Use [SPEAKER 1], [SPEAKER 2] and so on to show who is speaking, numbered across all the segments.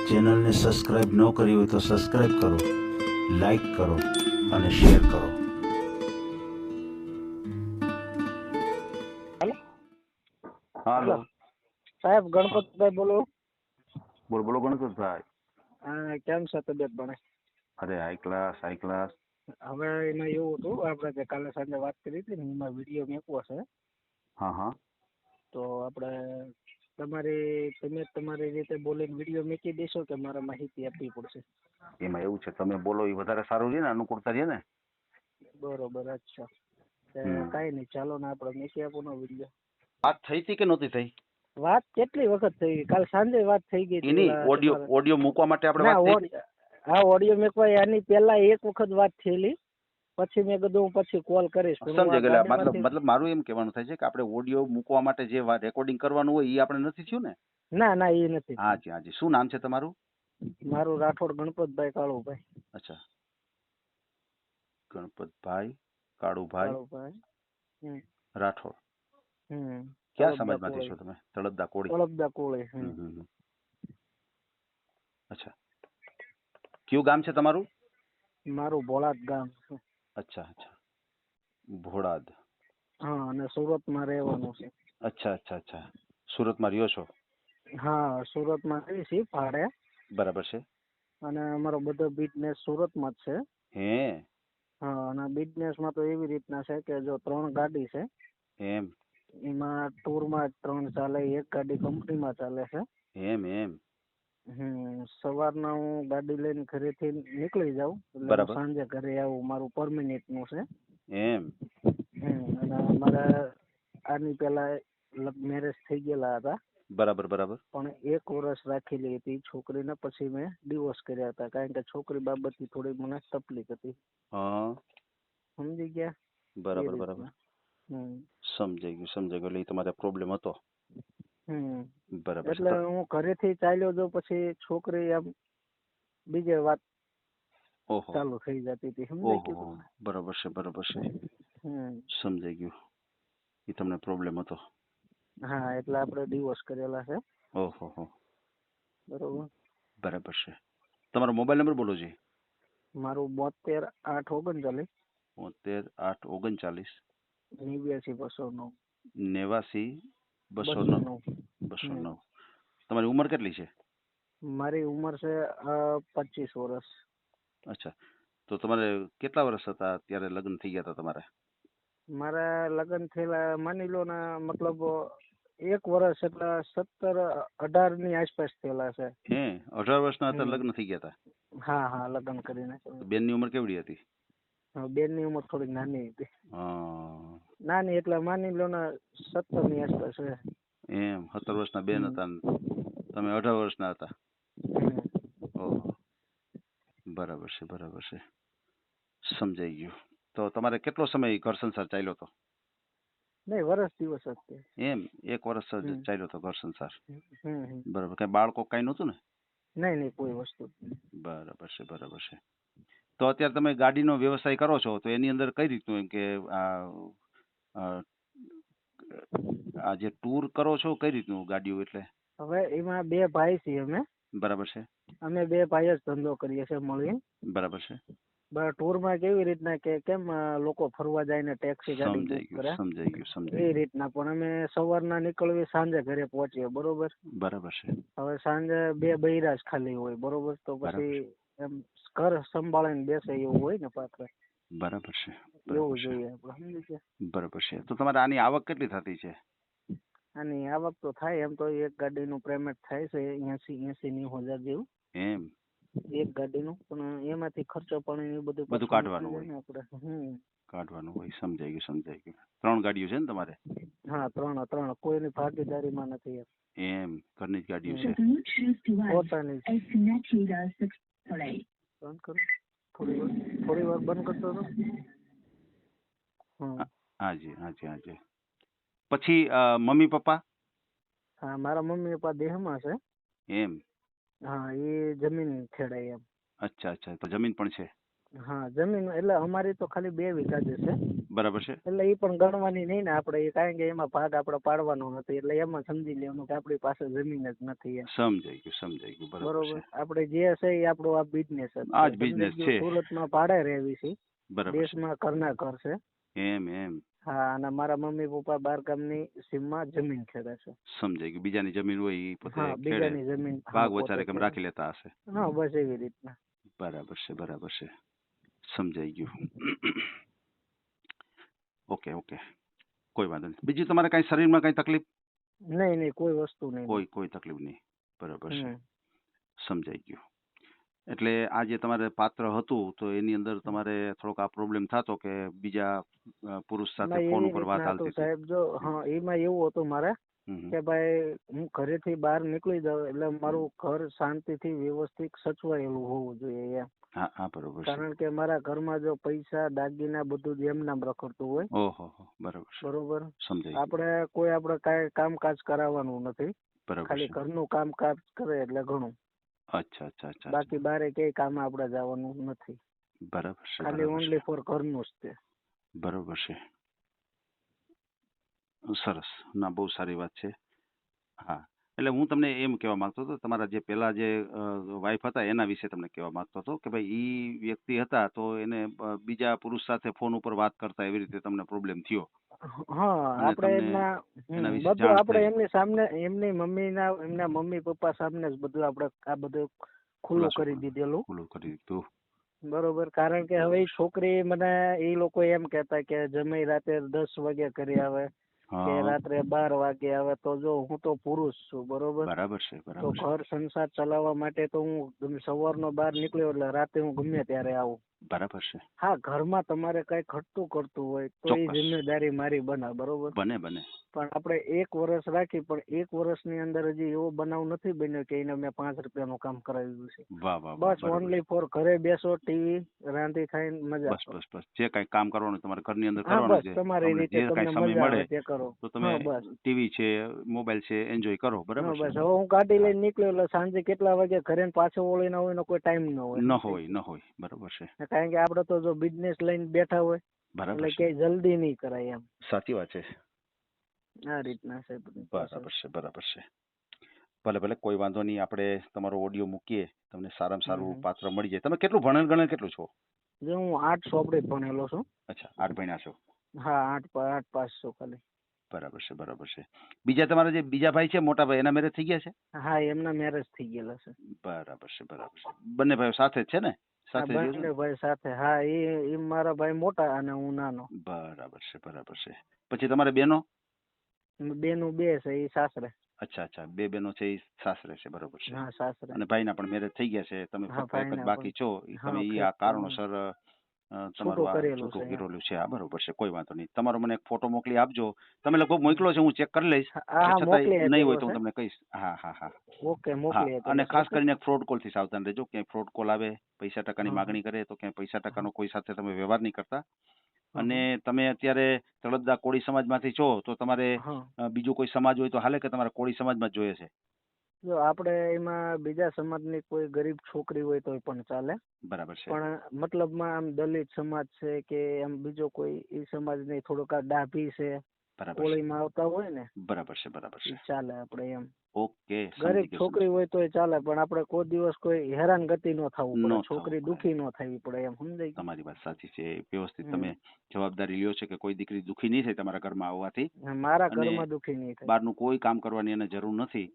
[SPEAKER 1] ચેનલને સબસ્ક્રાઇબ ન કરી હોય તો સબસ્ક્રાઇબ કરો, લાઈક કરો અને શેર કરો.
[SPEAKER 2] હાલો
[SPEAKER 3] સાહેબ ગણપતભાઈ બોલો.
[SPEAKER 2] બોલો બોલો ગણપતભાઈ.
[SPEAKER 3] કેમ છે તબિયત ભણે?
[SPEAKER 2] અરે હાઈ ક્લાસ હાઈ ક્લાસ.
[SPEAKER 3] હવે એમાં એવું હતું, આપણે જે કાલે સાંજે વાત કરી હતી ને એમાં વિડીયો મેકવો છે.
[SPEAKER 2] હા હા
[SPEAKER 3] તો આપણે તમે તમારી રીતે બોલીને વિડીયો મેકી દેશો કે મારે માહિતી આપવી પડશે?
[SPEAKER 2] એમાં એવું છે, તમે બોલો એ વધારે સારું છે ને, અનુકૂળતા છે ને.
[SPEAKER 3] બરોબર, અચ્છા.
[SPEAKER 2] હમ.
[SPEAKER 3] કાંઈ નહીં, ચાલો ને આપણે મેકી આપો ને વિડીયો.
[SPEAKER 2] વાત થઈ હતી કે નહોતી થઈ?
[SPEAKER 3] વાત કેટલી વખત થઈ ગઈ? કાલ સાંજે વાત થઈ ગઈ હતી.
[SPEAKER 2] એની ઓડિયો મૂકવા માટે આપણે વાત થઈ હતી.
[SPEAKER 3] હા, ઓડિયો મેકવા આની પહેલા એક વખત વાત થયેલી, પછી મેં કીધું હું પછી કોલ કરીશ.
[SPEAKER 2] સમજે ગયેલા. મતલબ મારું એમ કહેવાનું થાય છે કે આપણે ઓડિયો મૂકવા માટે જે રેકોર્ડિંગ કરવાનું હોય એ આપણે નથી થયું ને?
[SPEAKER 3] ના એ નથી.
[SPEAKER 2] હાજી હાજી. શું નામ છે તમારું?
[SPEAKER 3] મારું રાઠોડ ગણપતભાઈ કાળુભાઈ.
[SPEAKER 2] અચ્છા, ગણપતભાઈ કાળુભાઈ રાઠોડ. ક્યાં સમાજમાંથી છો તમે? તળપદા કોળી.
[SPEAKER 3] તળપદા કોળી.
[SPEAKER 2] અચ્છા, કયું ગામ છે તમારું?
[SPEAKER 3] મારું ભોળાદ ગામ છે.
[SPEAKER 2] અચ્છા અચ્છા, ભોળાદ.
[SPEAKER 3] હા, અને સુરતમાં રહેવાનું છે.
[SPEAKER 2] અચ્છા અચ્છા અચ્છા, સુરતમાં રહ્યો છો?
[SPEAKER 3] હા, સુરતમાં રહી છીએ ભાડે.
[SPEAKER 2] બરાબર છે.
[SPEAKER 3] અને અમારો બધો બિઝનેસ સુરતમાં જ છે.
[SPEAKER 2] હે?
[SPEAKER 3] હા, અને બિઝનેસમાં તો એવી રીતના છે કે જો 3 ગાડી છે.
[SPEAKER 2] એમ?
[SPEAKER 3] એમાં ટૂરમાં 3 ચાલે, એક ગાડી કંપનીમાં ચાલે છે.
[SPEAKER 2] એમ?
[SPEAKER 3] સવારના હું ગાડી લઈને ઘરેથી નીકળી જાઉં એટલે હું સાંજે ઘરે આવું. મારું પરમિનેન્ટ નું છે.
[SPEAKER 2] એમ?
[SPEAKER 3] અને મારા આની પેલા મેરેજ થઈ ગયેલા હતા.
[SPEAKER 2] બરાબર.
[SPEAKER 3] પણ 1 વર્ષ રાખેલી હતી છોકરીને, પછી મેં ડિવોર્સ કર્યા હતા, કારણ કે છોકરી બાબતથી થોડી મને તકલીફ હતી. સમજી ગયા?
[SPEAKER 2] બરાબર. સમજાઈ ગયું. એટલે તમારે પ્રોબ્લેમ હતો. બરાબર.
[SPEAKER 3] એટલે હું ઘરેથી ચાલ્યો જાઉં, પછી છોકરી આમ બીજે વાત ચાલુ થઈ જતી હતી. સમજાઈ ગયું?
[SPEAKER 2] બરાબર છે. સમજાઈ ગયું. એ તમને પ્રોબ્લેમ હતો.
[SPEAKER 3] હા, એટલે આપણે ડિવોર્સ કરેલા છે.
[SPEAKER 2] ઓહો.
[SPEAKER 3] બરાબર
[SPEAKER 2] છે. તમારો મોબાઈલ નંબર બોલો જી.
[SPEAKER 3] મારું 72 839
[SPEAKER 2] 72 839
[SPEAKER 3] 89
[SPEAKER 2] 209. તમારી ઉંમર કેટલી છે?
[SPEAKER 3] મારી ઉંમર છે 25 વર્ષ.
[SPEAKER 2] અચ્છા, તો તમારે કેટલા વર્ષ હતા ત્યારે લગ્ન થઈ ગયા હતા તમારે?
[SPEAKER 3] મારા લગ્ન થયેલા માની લો ને, મતલબ 1 વર્ષ એટલે 17 18 ની આસપાસ થયેલા છે.
[SPEAKER 2] 18 વર્ષના હતા લગ્ન થઈ ગયા હતા?
[SPEAKER 3] હા, લગ્ન કરીને.
[SPEAKER 2] બેનની ઉંમર કેવડી હતી?
[SPEAKER 3] બેનની ઉંમર થોડી નાની હતી. નાની એટલે માની લો ને 17 ની આસપાસ છે.
[SPEAKER 2] એમ? 17 વર્ષના બેન હતા, તમે 18 વર્ષના હતા? ઓહો, બરાબર છે. સમજાઈ ગયું. તો તમારે કેટલો સમય ઘર સંસાર ચાલ્યો હતો?
[SPEAKER 3] નહીં, વર્ષ દિવસ જ.
[SPEAKER 2] એમ? 1 વર્ષ જ ચાલ્યો હતો ઘર સંસાર? બરાબર. કઈ બાળકો કઈ નહોતું ને?
[SPEAKER 3] નહીં, કોઈ વસ્તુ.
[SPEAKER 2] બરાબર છે. તો અત્યારે તમે ગાડીનો વ્યવસાય કરો છો, તો એની અંદર કઈ રીતનું, એમ કે આ જે ટૂર કરો છો કઈ રીતનું ગાડીઓ? એટલે
[SPEAKER 3] હવે એમાં 2 ભાઈ છીએ અમે.
[SPEAKER 2] બરાબર છે.
[SPEAKER 3] અમે 2 ભાઈ જ ધંધો કરીએ છીએ મળી.
[SPEAKER 2] બરાબર છે.
[SPEAKER 3] ટૂરમાં કેવી રીતના કે કેમ લોકો ફરવા જાય ને ટેક્સી ગાડી બુક કરે,
[SPEAKER 2] સમજાઈ ગયું.
[SPEAKER 3] એ રીતના. પણ અમે સવારના નીકળવી, સાંજે ઘરે પહોંચીએ. બરોબર
[SPEAKER 2] છે.
[SPEAKER 3] હવે સાંજે 2 બૈરા જ ખાલી હોય. બરોબર, તો પછી એમ ઘર સંભાળીને બેસે એવું હોય ને પાત્ર.
[SPEAKER 2] બરાબર છે.
[SPEAKER 3] એવું જોઈએ આપણે. સમજી ગયા?
[SPEAKER 2] બરાબર છે. તો તમારે આની આવક કેટલી થતી છે?
[SPEAKER 3] આની આવક તો થાય એમ તો એક ગાડીનું પેમેન્ટ થાય છે 80-90 જેવું.
[SPEAKER 2] એમ?
[SPEAKER 3] એક ગાડીનું. પણ એમાંથી ખર્ચો પાણી બધું
[SPEAKER 2] કાઢવાનું હોય. કાઢવાનું હોય. સમજાઈ ગયું. 3 ગાડીઓ છે ને તમારે?
[SPEAKER 3] હા, 3. કોઈની ભાગીદારીમાં નથી.
[SPEAKER 2] એમ? ઘરની જ ગાડીઓ છે?
[SPEAKER 3] પોતાની. બંધ કરો, થોડી વાર બંધ કરતો હતો.
[SPEAKER 2] હાજી. પછી મમ્મી પપ્પા?
[SPEAKER 3] હા, મારા મમ્મી પપ્પા દેહમાં છે.
[SPEAKER 2] એમ?
[SPEAKER 3] હા, એ જમીન ખેડાય એમ.
[SPEAKER 2] અચ્છા, તો જમીન પણ છે?
[SPEAKER 3] હા, જમીન એટલે અમારી તો ખાલી 2 વીઘા જ છે.
[SPEAKER 2] બરાબર છે.
[SPEAKER 3] એટલે એ પણ ગણવાની નહીં ને આપણે, કારણ કે એમાં ભાગ આપણે પાડવાનો નથી, એટલે એમાં સમજી લેવાનું કે આપણી પાસે જમીન જ નથી એમ.
[SPEAKER 2] સમજાઈ ગયું. બરાબર
[SPEAKER 3] બરોબર.
[SPEAKER 2] છે.
[SPEAKER 3] આપણે જે છે એ આપણો આ બિઝનેસ જ
[SPEAKER 2] આ જ
[SPEAKER 3] છે.
[SPEAKER 2] business
[SPEAKER 3] સમજી
[SPEAKER 2] છે.
[SPEAKER 3] ગયું? સુરતમાં ભાડે રહેવી છે,
[SPEAKER 2] બરાબર છે.
[SPEAKER 3] દેશમાં ઘરના ઘર છે.
[SPEAKER 2] એમ
[SPEAKER 3] હા, અને મારા મમ્મી પપ્પા બાર ગામની સીમમાં જમીન ખેડે છે.
[SPEAKER 2] સમજાઈ ગયું. બીજાની જમીન હોય એ પોતે
[SPEAKER 3] હા,
[SPEAKER 2] ખેડે,
[SPEAKER 3] બીજાની જમીન
[SPEAKER 2] ભાગ વચારે કેમ રાખી લેતા હશે.
[SPEAKER 3] હા, બસ એવી રીતના.
[SPEAKER 2] બરાબર છે. સમજાઈ ગયું. ઓકે કોઈ વાંધો નહીં. બીજી તમારે કઈ શરીરમાં કઈ તકલીફ?
[SPEAKER 3] નહીં, કોઈ વસ્તુ નહીં.
[SPEAKER 2] કોઈ તકલીફ નહીં. બરાબર છે.
[SPEAKER 3] હમ.
[SPEAKER 2] સમજાઈ ગયું. એટલે આ જે તમારે પાત્ર હતું તો એની અંદર તમારે થોડોક આ પ્રોબ્લેમ થતો કે બીજા પુરુષ સાથે
[SPEAKER 3] એમાં
[SPEAKER 2] ફોન
[SPEAKER 3] એવી
[SPEAKER 2] ઉપર વાત
[SPEAKER 3] રીતના
[SPEAKER 2] હાલતી
[SPEAKER 3] હતું સાહેબ, જો હા એમાં એવું હતું મારે
[SPEAKER 2] હતી.
[SPEAKER 3] કે ભાઈ હું ઘરેથી બહાર નીકળી જાઉં એટલે મારું ઘર શાંતિથી વ્યવસ્થિત સચવાયેલું હોવું જોઈએ એમ.
[SPEAKER 2] હા બરોબર છે.
[SPEAKER 3] કારણ કે મારા ઘરમાં જો પૈસા દાગીના બધું જ એમ નામ રખડતું હોય.
[SPEAKER 2] ઓહો બરાબર છે.
[SPEAKER 3] બરોબર.
[SPEAKER 2] સમજાઈ
[SPEAKER 3] આપણે કાંઈ કામકાજ કરાવવાનું નથી,
[SPEAKER 2] બરાબર
[SPEAKER 3] ખાલી
[SPEAKER 2] છે.
[SPEAKER 3] ઘરનું કામકાજ કરે એટલે ઘણું.
[SPEAKER 2] અચ્છા.
[SPEAKER 3] બાકી બારે ક્યાંય કામ આપણે જવાનું નથી,
[SPEAKER 2] બરાબર છે.
[SPEAKER 3] ખાલી ઓનલી ફોર ઘરનું જ તે.
[SPEAKER 2] બરોબર છે. સરસ. ના, બહુ સારી વાત છે. હા, એટલે હું તમને એમ કહેવા માંગતો હતો, તમારા જે પેલા જે વાઈફ હતા એના વિશે તમને કહેવા માંગતો હતો કે ભાઈ ઈ વ્યક્તિ હતા તો એને બીજા પુરુષ સાથે ફોન ઉપર વાત કરતા એવી રીતે તમને પ્રોબ્લેમ થયો.
[SPEAKER 3] હા,
[SPEAKER 2] અને
[SPEAKER 3] આપણે
[SPEAKER 2] તમને એના વિશે
[SPEAKER 3] બધું
[SPEAKER 2] જાણ
[SPEAKER 3] આપણે
[SPEAKER 2] થઈ.
[SPEAKER 3] એમની સામે, એમના મમ્મી પપ્પા સામે જ બધું આપણે આ બધું ખુલ્લું કરી દીધેલું.
[SPEAKER 2] ખુલ્લું કરી દીધું.
[SPEAKER 3] બરોબર. કારણ કે હવે ઈ છોકરી મને એ લોકો એમ કહેતા કે જમાઈ રાતે 10 વાગે ઘરે આવે કે રાત્રે 12 વાગે આવે, તો જો હું તો પુરુષ છું. બરોબર.
[SPEAKER 2] બરાબર છે.
[SPEAKER 3] તો ઘર સંસાર ચલાવવા માટે તો હું સવારનો બહાર નીકળ્યો એટલે રાતે હું ગમે ત્યારે આવું.
[SPEAKER 2] બરાબર છે.
[SPEAKER 3] હા, ઘરમાં તમારે કઈ ખટતું કરતું હોય તો એ જિમ્મેદારી મારી બને. બરોબર.
[SPEAKER 2] બને.
[SPEAKER 3] પણ આપણે 1 વર્ષ રાખી, પણ 1 વર્ષની અંદર હજી એવો બનાવ નથી બન્યો કે એને મેં 5 રૂપિયાનું કામ કરાવ્યું છે.
[SPEAKER 2] વાહ.
[SPEAKER 3] બસ ઓનલી ફોર ઘરે બેસો, ટીવી રાંધી ખાઈને મજા કરો.
[SPEAKER 2] બસ જે કઈ કામ કરવાનું તમારે ઘરની અંદર
[SPEAKER 3] હા,
[SPEAKER 2] કરવાનું
[SPEAKER 3] બસ
[SPEAKER 2] છે,
[SPEAKER 3] તમારી રીતે
[SPEAKER 2] જે કઈ
[SPEAKER 3] તમને
[SPEAKER 2] સમય
[SPEAKER 3] મજા
[SPEAKER 2] મળે
[SPEAKER 3] આવે તે કરો.
[SPEAKER 2] તો તમે ટીવી છે, મોબાઈલ છે, એન્જોય કરો. બરાબર છે.
[SPEAKER 3] બસ હવે હું ગાડી લઈને નીકળ્યો એટલે સાંજે કેટલા વાગે ઘરે પાછો વળીને હોય કોઈ ટાઈમ ન
[SPEAKER 2] હોય. બરાબર છે.
[SPEAKER 3] કારણ કે આપણે તો જો બિઝનેસ લઈને બેઠા હોય એટલે ક્યાંય જલ્દી નહીં કરાય એમ.
[SPEAKER 2] સાચી વાત છે.
[SPEAKER 3] આ રીતના છે.
[SPEAKER 2] બરાબર છે. ભલે કોઈ વાંધો નહીં. આપણે તમારો ઓડિયો મૂકીએ, તમને સારામાં સારું પાત્ર મળી જાય. તમે કેટલું ભણેલ કેટલું છો?
[SPEAKER 3] જો હું 8 ચોપડે ભણેલો છું.
[SPEAKER 2] અચ્છા, 8 ભણ્યા છો?
[SPEAKER 3] હા, 8 પાસ છું ખાલી.
[SPEAKER 2] બરાબર છે. બીજા તમારા જે બીજા ભાઈ છે, મોટા ભાઈ, એના મેરેજ થઈ ગયા છે?
[SPEAKER 3] હા, એમના મેરેજ થઈ ગયેલા છે.
[SPEAKER 2] બરાબર છે. બંને ભાઈઓ સાથે જ છે ને?
[SPEAKER 3] બંને ભાઈ સાથે. હા, એ મારા ભાઈ મોટા અને હું નાનો.
[SPEAKER 2] બરાબર છે. પછી તમારે બેનો?
[SPEAKER 3] બેનું 2 છે, એ સાસરે.
[SPEAKER 2] અચ્છા. 2 બેનો છે, એ સાસરે છે. બરોબર છે.
[SPEAKER 3] હા, સાસરે.
[SPEAKER 2] અને ભાઈના પણ મેરેજ થઈ ગયા છે. તમે ફક્ત એક જ બાકી છો. તમે ઈ આ કારણોસર તમારું છૂટું કરેલું છે. હા, બરોબર છે. કોઈ વાંધો નહીં. તમારો મને એક ફોટો મોકલી આપજો. તમે લગભગ મોકલો છે, હું ચેક કરી લઈશ. છતાંય નહીં હોય તો હું તમને કહીશ. હા.
[SPEAKER 3] ઓકે, મોકલી.
[SPEAKER 2] અને ખાસ કરીને ફ્રોડ કોલ થી સાવધાન રહેજો. ક્યાંય ફ્રોડ કોલ આવે, પૈસા ટકાની માગણી કરે તો ક્યાંય પૈસા ટકાનો કોઈ સાથે તમે વ્યવહાર નહીં કરતા. અને તમે અત્યારે તળપદા કોળી સમાજમાંથી છો તો તમારે બીજો કોઈ સમાજ હોય તો હાલે કે તમારે કોળી સમાજમાં જ જોઈએ છે?
[SPEAKER 3] જો આપણે એમાં બીજા સમાજની કોઈ ગરીબ છોકરી હોય તો પણ ચાલે.
[SPEAKER 2] બરાબર છે.
[SPEAKER 3] પણ મતલબમાં આમ દલિત સમાજ છે કે એમ બીજો કોઈ એ સમાજ નહીં, થોડોક આ ડાભી છે, કોળીમાં આવતા હોય ને.
[SPEAKER 2] બરાબર છે.
[SPEAKER 3] ચાલે આપણે એમ.
[SPEAKER 2] ઓકે.
[SPEAKER 3] ગરીબ છોકરી હોય તોય ચાલે, પણ આપણે કોઈ દિવસ કોઈ હેરાનગતિ ન થવું પડે, છોકરી દુખી ન થવી પડે એમ. સમજાય?
[SPEAKER 2] તમારી વાત સાચી છે. વ્યવસ્થિત તમે જવાબદારી લ્યો છે કે કોઈ દીકરી દુખી નહીં થાય તમારા ઘરમાં આવવાથી.
[SPEAKER 3] મારા ઘરમાં દુખી નહીં થાય.
[SPEAKER 2] બહારનું કોઈ કામ કરવાની એને જરૂર નથી.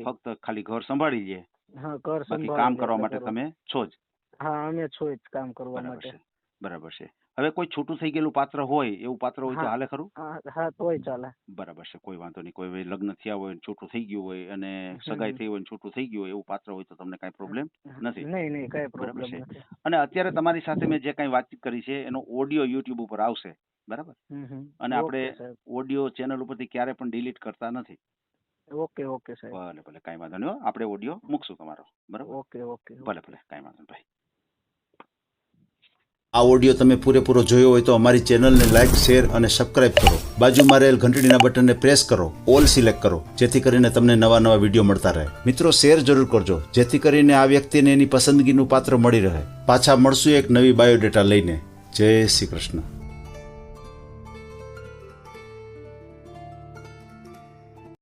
[SPEAKER 2] ફક્ત ખાલી ઘર સંભાળી લે.
[SPEAKER 3] હા, ઘર સંભાળી
[SPEAKER 2] કામ કરવા માટે તમે છો જ.
[SPEAKER 3] હા, અમે છો જ કામ કરવા માટે.
[SPEAKER 2] બરાબર છે. હવે કોઈ છૂટું થઈ ગયેલું પાત્ર હોય, એવું પાત્ર હોય તો હાલે ખરું?
[SPEAKER 3] હા, તોય ચાલે.
[SPEAKER 2] બરાબર છે. કોઈ વાંધો નહીં. કોઈ લગ્ન થયા હોય, છૂટું થઈ ગયું હોય અને સગાઈ થઈ હોય, છૂટું થઈ ગયું હોય એવું પાત્ર હોય તો તમને કઈ પ્રોબ્લેમ નથી?
[SPEAKER 3] નહીં, કઈ પ્રોબ્લેમ નથી.
[SPEAKER 2] અને અત્યારે તમારી સાથે મેં જે કઈ વાતચીત કરી છે એનો ઓડિયો યુટ્યુબ ઉપર આવશે. બરાબર. અને આપણે ઓડિયો ચેનલ ઉપરથી ક્યારે પણ ડિલીટ કરતા નથી.
[SPEAKER 3] ઓકે સાહેબ.
[SPEAKER 2] ભલે કઈ વાંધો નહીં. આપણે ઓડિયો મૂકશું તમારો. બરાબર.
[SPEAKER 3] ઓકે.
[SPEAKER 2] ભલે કઈ વાંધો નહીં.
[SPEAKER 1] આ ઓડિયો તમે પૂરેપૂરો જોયો હોય તો અમારી ચેનલને લાઇક, શેર અને સબસ્ક્રાઇબ કરો. બાજુમાં રહેલ ઘંટડીના બટનને પ્રેસ કરો, ઓલ સિલેક્ટ કરો, જેથી કરીને તમને નવા વિડીયો મળતા રહે. મિત્રો, શેર જરૂર કરજો જેથી કરીને આ વ્યક્તિને એની પસંદગીનું પાત્ર મળી રહે. પાછા મળશું એક નવી બાયોડેટા લઈને. જય શ્રી કૃષ્ણ.